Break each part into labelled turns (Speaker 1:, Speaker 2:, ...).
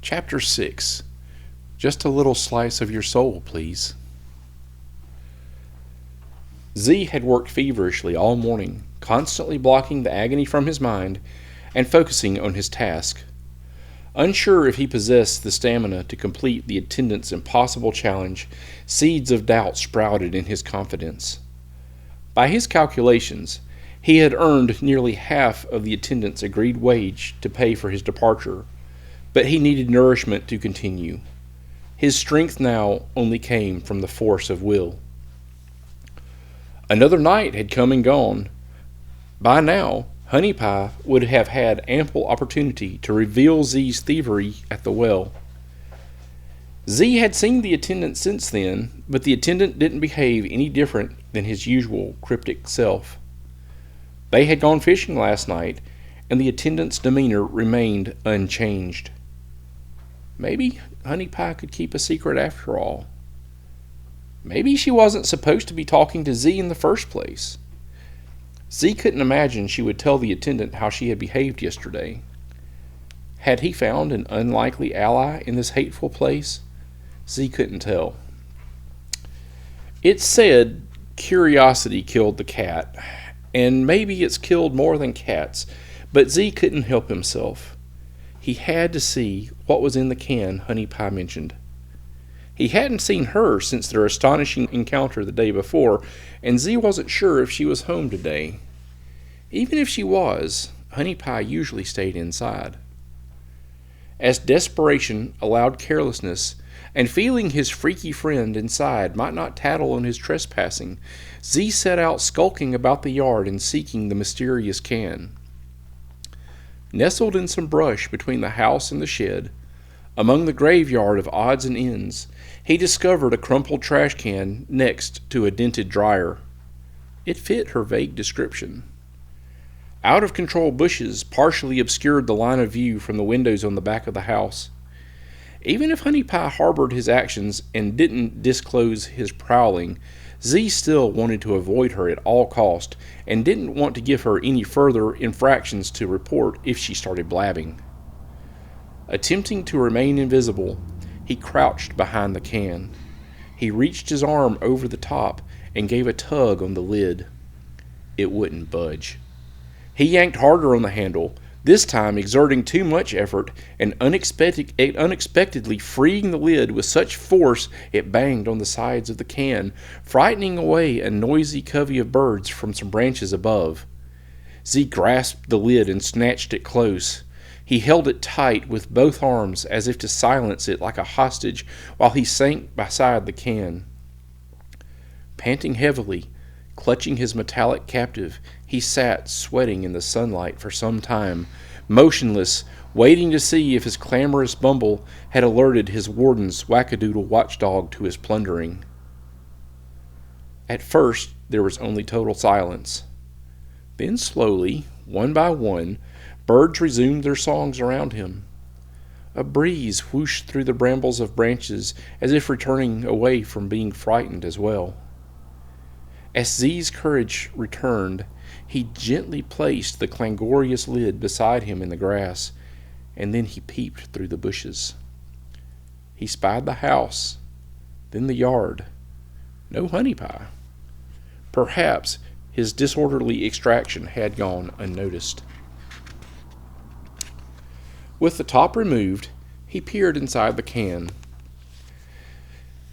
Speaker 1: Chapter 6. Just a little slice of your soul, please. Z had worked feverishly all morning, constantly blocking the agony from his mind and focusing on his task. Unsure if he possessed the stamina to complete the attendant's impossible challenge, seeds of doubt sprouted in his confidence. By his calculations, he had earned nearly half of the attendant's agreed wage to pay for his departure, but he needed nourishment to continue. His strength now only came from the force of will. Another night had come and gone. By now, Honey Pie would have had ample opportunity to reveal Z's thievery at the well. Z had seen the attendant since then, but the attendant didn't behave any different than his usual cryptic self. They had gone fishing last night, and the attendant's demeanor remained unchanged. Maybe Honey Pie could keep a secret after all. Maybe she wasn't supposed to be talking to Z in the first place. Z couldn't imagine she would tell the attendant how she had behaved yesterday. Had he found an unlikely ally in this hateful place? Z couldn't tell. It's said curiosity killed the cat, and maybe it's killed more than cats, but Z couldn't help himself. He had to see what was in the can Honey Pie mentioned. He hadn't seen her since their astonishing encounter the day before, and Z wasn't sure if she was home today. Even if she was, Honey Pie usually stayed inside. As desperation allowed carelessness, and feeling his freaky friend inside might not tattle on his trespassing, Z set out skulking about the yard and seeking the mysterious can. Nestled in some brush between the house and the shed, among the graveyard of odds and ends, he discovered a crumpled trash can next to a dented dryer. It fit her vague description. Out-of-control bushes partially obscured the line of view from the windows on the back of the house. Even if Honey Pie harbored his actions and didn't disclose his prowling, Z still wanted to avoid her at all cost and didn't want to give her any further infractions to report if she started blabbing. Attempting to remain invisible, he crouched behind the can. He reached his arm over the top and gave a tug on the lid. It wouldn't budge. He yanked harder on the handle, this time exerting too much effort and unexpectedly freeing the lid with such force it banged on the sides of the can, frightening away a noisy covey of birds from some branches above. Z grasped the lid and snatched it close. He held it tight with both arms as if to silence it like a hostage while he sank beside the can. Panting heavily, clutching his metallic captive, he sat sweating in the sunlight for some time, motionless, waiting to see if his clamorous bumble had alerted his warden's wackadoodle watchdog to his plundering. At first, there was only total silence. Then slowly, one by one, birds resumed their songs around him. A breeze whooshed through the brambles of branches as if returning away from being frightened as well. As Z's courage returned, he gently placed the clangorous lid beside him in the grass, and then he peeped through the bushes. He spied the house, then the yard. No Honey Pie. Perhaps his disorderly extraction had gone unnoticed. With the top removed, he peered inside the can.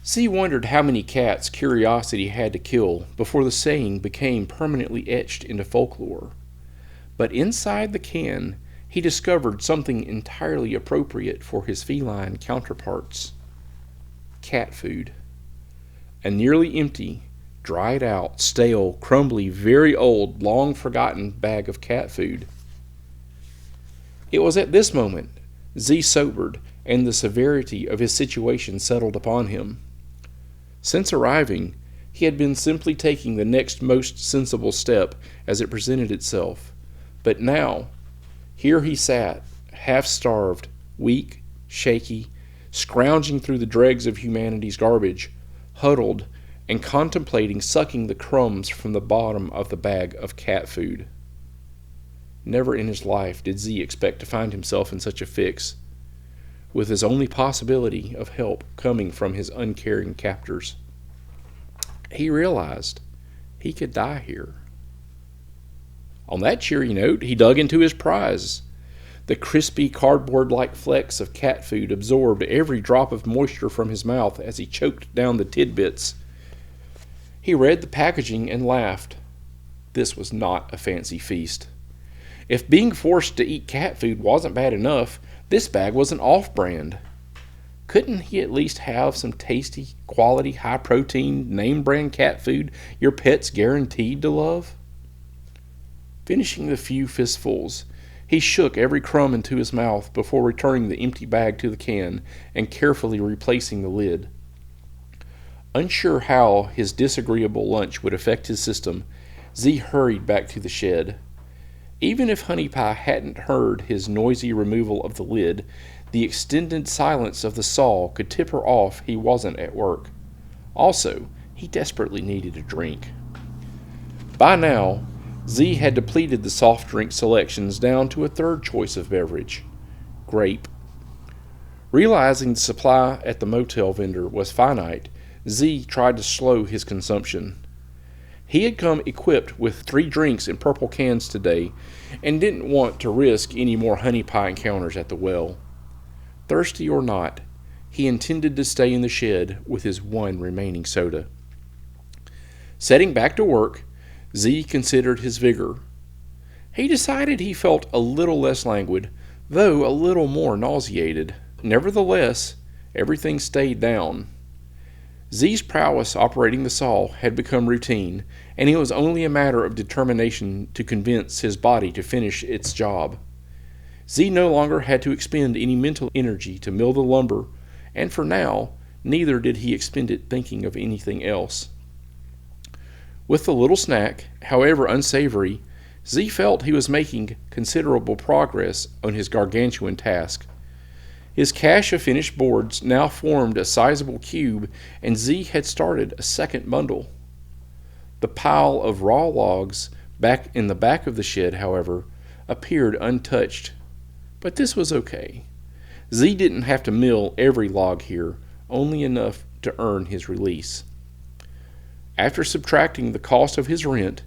Speaker 1: Z wondered how many cats curiosity had to kill before the saying became permanently etched into folklore. But inside the can, he discovered something entirely appropriate for his feline counterparts. Cat food. A nearly empty, dried out, stale, crumbly, very old, long forgotten bag of cat food. It was at this moment Z sobered, and the severity of his situation settled upon him. Since arriving, he had been simply taking the next most sensible step as it presented itself. But now, here he sat, half-starved, weak, shaky, scrounging through the dregs of humanity's garbage, huddled, and contemplating sucking the crumbs from the bottom of the bag of cat food. Never in his life did Z expect to find himself in such a fix. with his only possibility of help coming from his uncaring captors. He realized he could die here. On that cheery note, he dug into his prize. The crispy, cardboard-like flecks of cat food absorbed every drop of moisture from his mouth as he choked down the tidbits. He read the packaging and laughed. This was not a fancy feast. If being forced to eat cat food wasn't bad enough, this bag was an off-brand. Couldn't he at least have some tasty, quality, high-protein, name-brand cat food your pet's guaranteed to love? Finishing the few fistfuls, he shook every crumb into his mouth before returning the empty bag to the can and carefully replacing the lid. Unsure how his disagreeable lunch would affect his system, Z hurried back to the shed. Even if Honey Pie hadn't heard his noisy removal of the lid, the extended silence of the saw could tip her off he wasn't at work. Also, he desperately needed a drink. By now, Z had depleted the soft drink selections down to a third choice of beverage, grape. Realizing the supply at the motel vendor was finite, Z tried to slow his consumption. He had come equipped with 3 drinks in purple cans today and didn't want to risk any more honey pie encounters at the well. Thirsty or not, he intended to stay in the shed with his 1 remaining soda. Setting back to work, Z considered his vigor. He decided he felt a little less languid, though a little more nauseated. Nevertheless, everything stayed down. Z's prowess operating the saw had become routine, and it was only a matter of determination to convince his body to finish its job. Z no longer had to expend any mental energy to mill the lumber, and for now, neither did he expend it thinking of anything else. With the little snack, however unsavory, Z felt he was making considerable progress on his gargantuan task. His cache of finished boards now formed a sizable cube, and Z had started a second bundle. The pile of raw logs back in the back of the shed, however, appeared untouched. But this was okay. Z didn't have to mill every log here, only enough to earn his release. After subtracting the cost of his rent,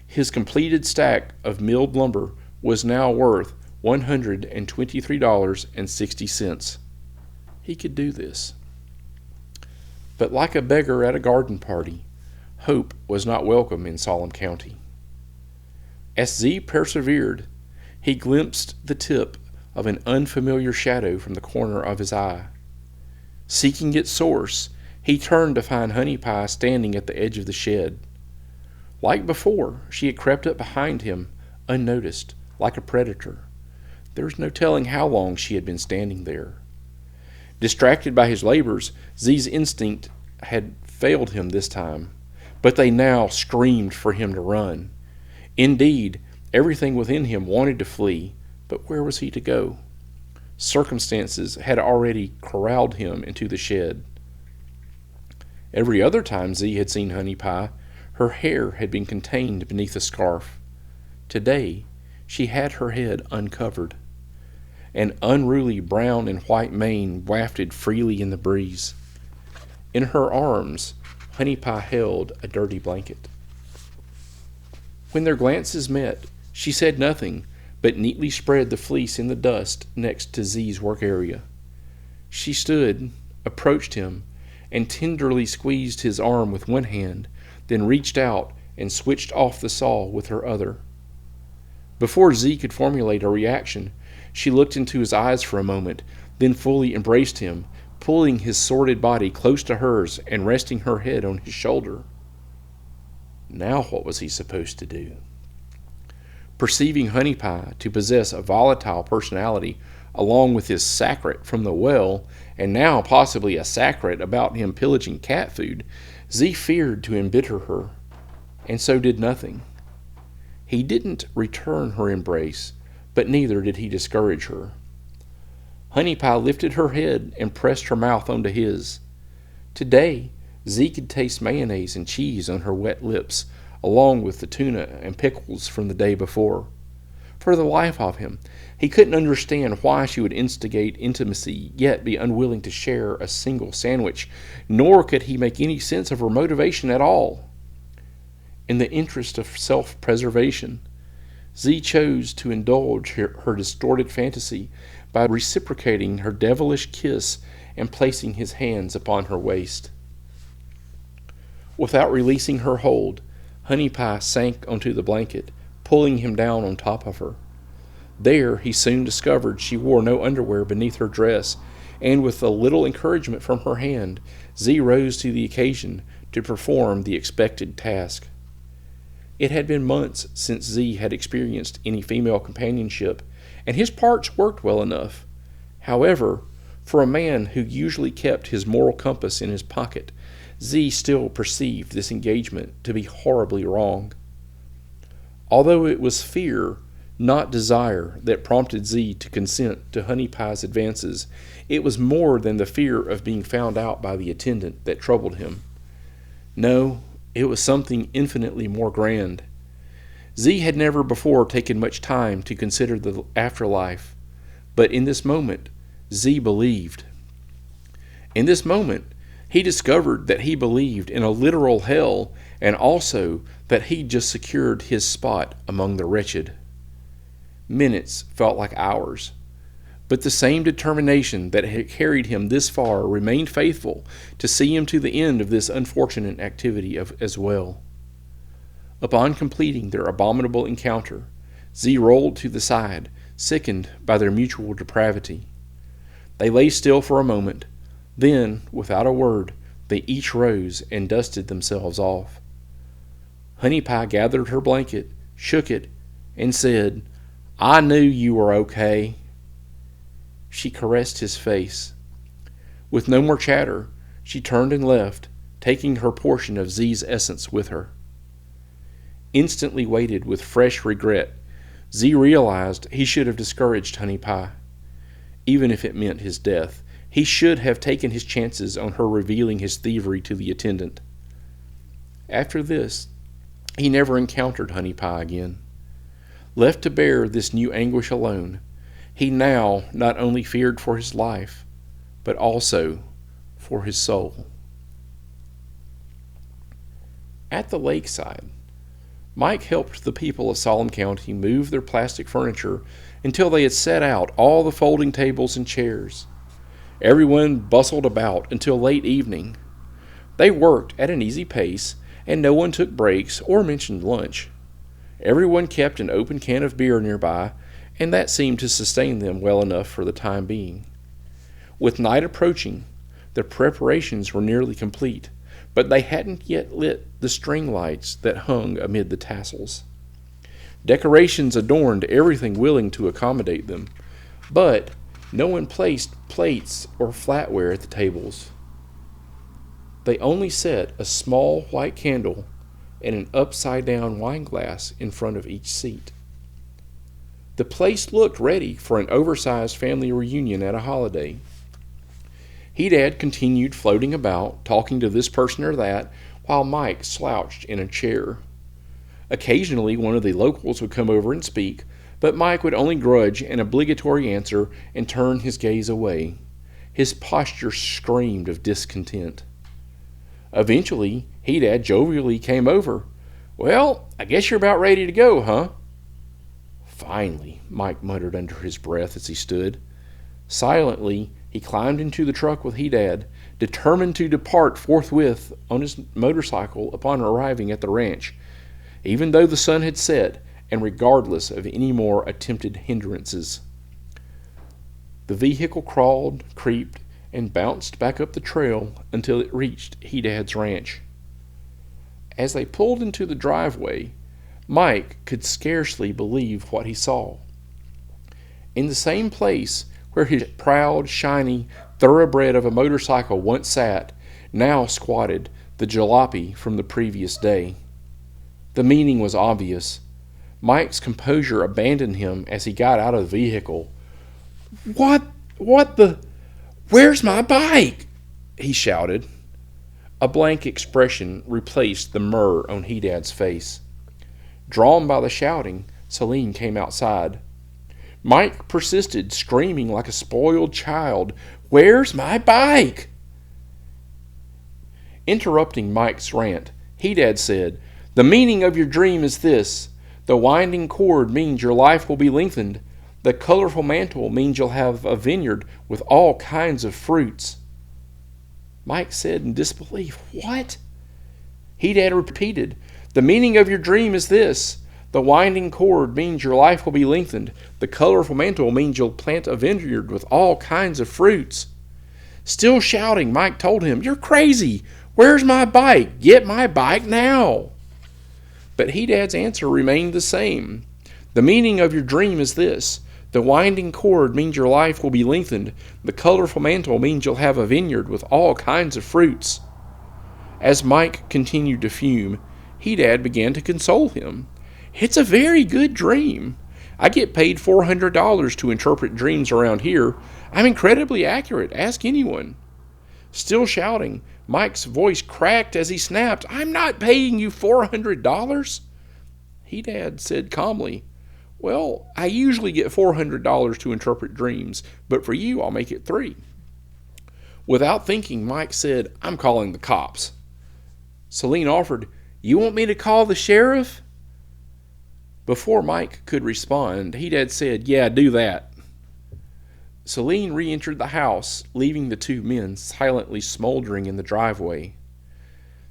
Speaker 1: his completed stack of milled lumber was now worth $123.60. He could do this. But like a beggar at a garden party, hope was not welcome in Solem County. As Z persevered, he glimpsed the tip of an unfamiliar shadow from the corner of his eye. Seeking its source, he turned to find Honey Pie standing at the edge of the shed. Like before, she had crept up behind him, unnoticed, like a predator. There was no telling how long she had been standing there. Distracted by his labors, Z's instinct had failed him this time, but they now screamed for him to run. Indeed, everything within him wanted to flee, but where was he to go? Circumstances had already corralled him into the shed. Every other time Z had seen Honey Pie, her hair had been contained beneath a scarf. Today, she had her head uncovered. An unruly brown and white mane wafted freely in the breeze. In her arms, Honey Pie held a dirty blanket. When their glances met, she said nothing, but neatly spread the fleece in the dust next to Z's work area. She stood, approached him, and tenderly squeezed his arm with one hand, then reached out and switched off the saw with her other. Before Z could formulate a reaction, she looked into his eyes for a moment, then fully embraced him, pulling his sordid body close to hers and resting her head on his shoulder. Now what was he supposed to do? Perceiving Honey Pie to possess a volatile personality, along with his sacred from the well, and now possibly a sacred about him pillaging cat food, Z feared to embitter her, and so did nothing. He didn't return her embrace, but neither did he discourage her. Honey Pie lifted her head and pressed her mouth onto his. Today, Z could taste mayonnaise and cheese on her wet lips, along with the tuna and pickles from the day before. for the life of him. He couldn't understand why she would instigate intimacy, yet be unwilling to share a single sandwich, nor could he make any sense of her motivation at all. In the interest of self-preservation, Z chose to indulge her distorted fantasy by reciprocating her devilish kiss and placing his hands upon her waist. Without releasing her hold, Honey Pie sank onto the blanket, pulling him down on top of her. There he soon discovered she wore no underwear beneath her dress, and with a little encouragement from her hand, Z rose to the occasion to perform the expected task. It had been months since Z had experienced any female companionship, and his parts worked well enough. However, for a man who usually kept his moral compass in his pocket, Z still perceived this engagement to be horribly wrong. Although it was fear, not desire, that prompted Z to consent to Honey Pie's advances, it was more than the fear of being found out by the attendant that troubled him. No, it was something infinitely more grand. Z had never before taken much time to consider the afterlife, but in this moment, Z believed. In this moment, he discovered that he believed in a literal hell, and also that he'd just secured his spot among the wretched. Minutes felt like hours, but the same determination that had carried him this far remained faithful to see him to the end of this unfortunate activity as well. Upon completing their abominable encounter, Z rolled to the side, sickened by their mutual depravity. They lay still for a moment. Then, without a word, they each rose and dusted themselves off. Honey Pie gathered her blanket, shook it, and said, "I knew you were okay." She caressed his face. With no more chatter, she turned and left, taking her portion of Z's essence with her. Instantly weighted with fresh regret, Z realized he should have discouraged Honey Pie. Even if it meant his death, he should have taken his chances on her revealing his thievery to the attendant. After this, he never encountered Honey Pie again. Left to bear this new anguish alone, he now not only feared for his life, but also for his soul. At the lakeside, Mike helped the people of Solem County move their plastic furniture until they had set out all the folding tables and chairs. Everyone bustled about until late evening. They worked at an easy pace, and no one took breaks or mentioned lunch. Everyone kept an open can of beer nearby, and that seemed to sustain them well enough for the time being. With night approaching, the preparations were nearly complete, but they hadn't yet lit the string lights that hung amid the tassels. Decorations adorned everything willing to accommodate them, but no one placed plates or flatware at the tables. They only set a small white candle and an upside-down wine glass in front of each seat. The place looked ready for an oversized family reunion at a holiday. Dad continued floating about, talking to this person or that, while Mike slouched in a chair. Occasionally, one of the locals would come over and speak, but Mike would only grudge an obligatory answer and turn his gaze away. His posture screamed of discontent. Eventually, Dad jovially came over. "Well, I guess you're about ready to go, huh?" "Finally," Mike muttered under his breath as he stood. Silently, he climbed into the truck with Dad, determined to depart forthwith on his motorcycle upon arriving at the ranch, even though the sun had set, and regardless of any more attempted hindrances. The vehicle crawled, creeped, and bounced back up the trail until it reached Dad's ranch. As they pulled into the driveway, Mike could scarcely believe what he saw. In the same place where his proud, shiny thoroughbred of a motorcycle once sat, now squatted the jalopy from the previous day. The meaning was obvious. Mike's composure abandoned him as he got out of the vehicle. What the... Where's my bike?" he shouted. A blank expression replaced the myrrh on Dad's face. Drawn by the shouting, Celine came outside. Mike persisted, screaming like a spoiled child, "Where's my bike?" Interrupting Mike's rant, Hedad said, "The meaning of your dream is this. The winding cord means your life will be lengthened. The colorful mantle means you'll have a vineyard with all kinds of fruits." Mike said in disbelief, "What?" Hedad repeated, "The meaning of your dream is this. The winding cord means your life will be lengthened. The colorful mantle means you'll plant a vineyard with all kinds of fruits." Still shouting, Mike told him, "You're crazy. Where's my bike? Get my bike now." But Hedad's answer remained the same. "The meaning of your dream is this. The winding cord means your life will be lengthened. The colorful mantle means you'll have a vineyard with all kinds of fruits." As Mike continued to fume, Hedad began to console him. "It's a very good dream. I get paid $400 to interpret dreams around here. I'm incredibly accurate. Ask anyone." Still shouting, Mike's voice cracked as he snapped, "I'm not paying you $400. Hedad said calmly, "Well, I usually get $400 to interpret dreams, but for you I'll make it $3. Without thinking, Mike said, "I'm calling the cops." Celine offered, "You want me to call the sheriff?" Before Mike could respond, Hedad said, "Yeah, do that." Celine re-entered the house, leaving the two men silently smoldering in the driveway.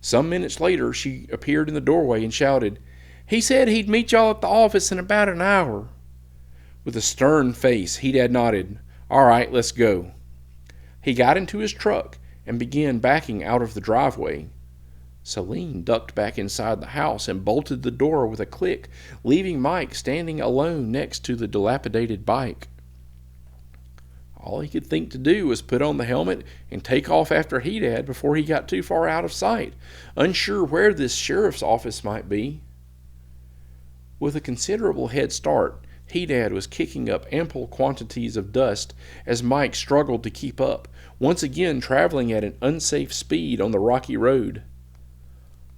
Speaker 1: Some minutes later, she appeared in the doorway and shouted, "He said he'd meet y'all at the office in about an hour." With a stern face, Hedad nodded. "All right, let's go." He got into his truck and began backing out of the driveway. Celine ducked back inside the house and bolted the door with a click, leaving Mike standing alone next to the dilapidated bike. All he could think to do was put on the helmet and take off after Hedad before he got too far out of sight, unsure where this sheriff's office might be. With a considerable head start, Hedad was kicking up ample quantities of dust as Mike struggled to keep up, once again traveling at an unsafe speed on the rocky road.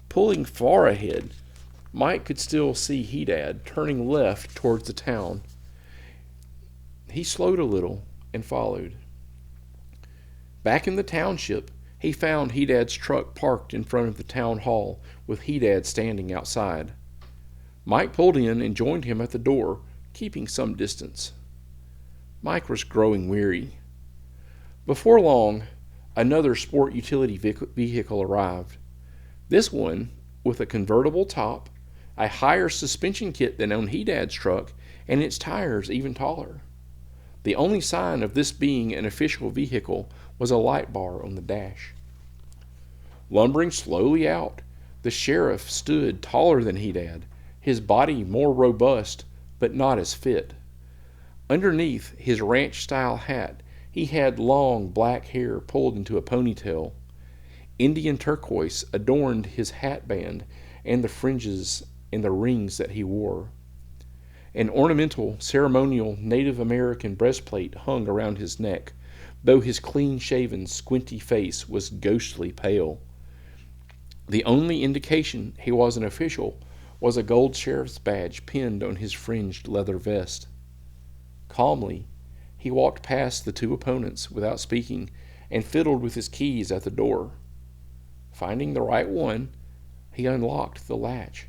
Speaker 1: Pulling far ahead, Mike could still see Hedad turning left towards the town. He slowed a little and followed. Back in the township, he found Hedad's truck parked in front of the town hall, with Hedad standing outside. Mike pulled in and joined him at the door, keeping some distance. Mike was growing weary. Before long, another sport utility vehicle arrived. This one, with a convertible top, a higher suspension kit than on Hedad's truck, and its tires even taller. The only sign of this being an official vehicle was a light bar on the dash. Lumbering slowly out, the sheriff stood taller than Hedad, his body more robust, but not as fit. Underneath his ranch-style hat, he had long black hair pulled into a ponytail. Indian turquoise adorned his hat band and the fringes and the rings that he wore. An ornamental, ceremonial Native American breastplate hung around his neck, though his clean-shaven, squinty face was ghostly pale. The only indication he was an official was a gold sheriff's badge pinned on his fringed leather vest. Calmly, he walked past the two opponents without speaking and fiddled with his keys at the door. Finding the right one, he unlocked the latch.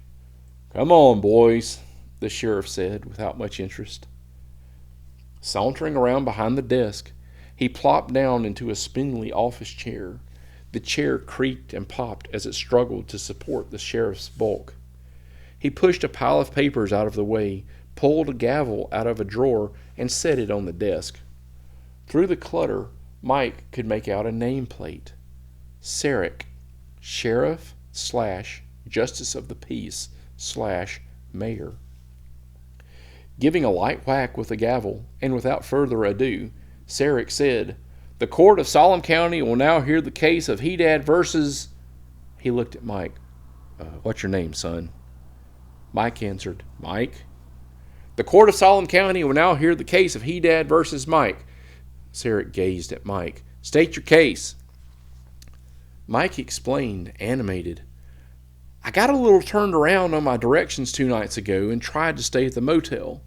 Speaker 1: "Come on, boys," the sheriff said without much interest. Sauntering around behind the desk, he plopped down into a spindly office chair. The chair creaked and popped as it struggled to support the sheriff's bulk. He pushed a pile of papers out of the way, pulled a gavel out of a drawer, and set it on the desk. Through the clutter, Mike could make out a nameplate. Sarek, Sheriff / Justice of the Peace / Mayor. Giving a light whack with the gavel, and without further ado, Sarek said, "The court of Solem County will now hear the case of Hedad versus..." He looked at Mike. "What's your name, son?" Mike answered, "Mike." "The court of Solem County will now hear the case of Hedad versus Mike." Sarek gazed at Mike. "State your case." Mike explained, animated. I got a little turned around on my directions 2 nights ago and tried to stay at the motel.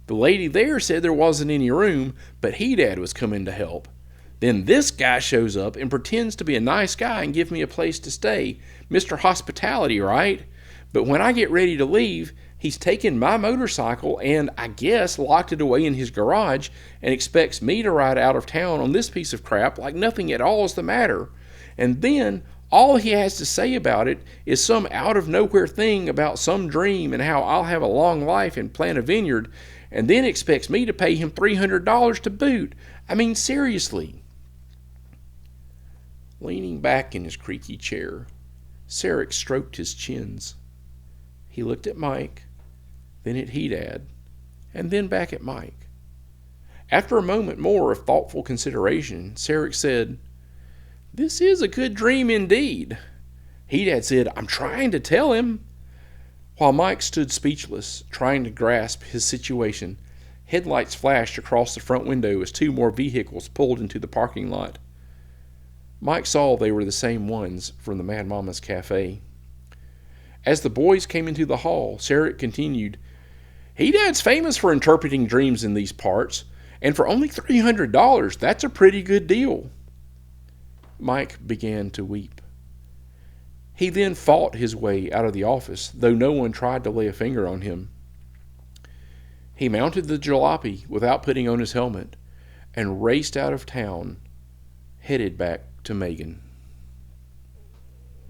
Speaker 1: The lady there said there wasn't any room, but Dad was coming to help. Then this guy shows up and pretends to be a nice guy and give me a place to stay. Mr. Hospitality, right? But when I get ready to leave, he's taken my motorcycle and, I guess, locked it away in his garage and expects me to ride out of town on this piece of crap like nothing at all is the matter. And then all he has to say about it is some out-of-nowhere thing about some dream and how I'll have a long life and plant a vineyard, and then expects me to pay him $300 to boot. I mean, seriously. Leaning back in his creaky chair, Sarek stroked his chins. He looked at Mike, then at Dad, and then back at Mike. After a moment more of thoughtful consideration, Sarek said, "This is a good dream indeed." Dad said, "I'm trying to tell him." While Mike stood speechless, trying to grasp his situation, headlights flashed across the front window as 2 more vehicles pulled into the parking lot. Mike saw they were the same ones from the Mad Mama's cafe. As the boys came into the hall, Sarek continued, "Dad's famous for interpreting dreams in these parts, and for only $300, that's a pretty good deal." Mike began to weep. He then fought his way out of the office, though no one tried to lay a finger on him. He mounted the jalopy without putting on his helmet and raced out of town, headed back to Megan.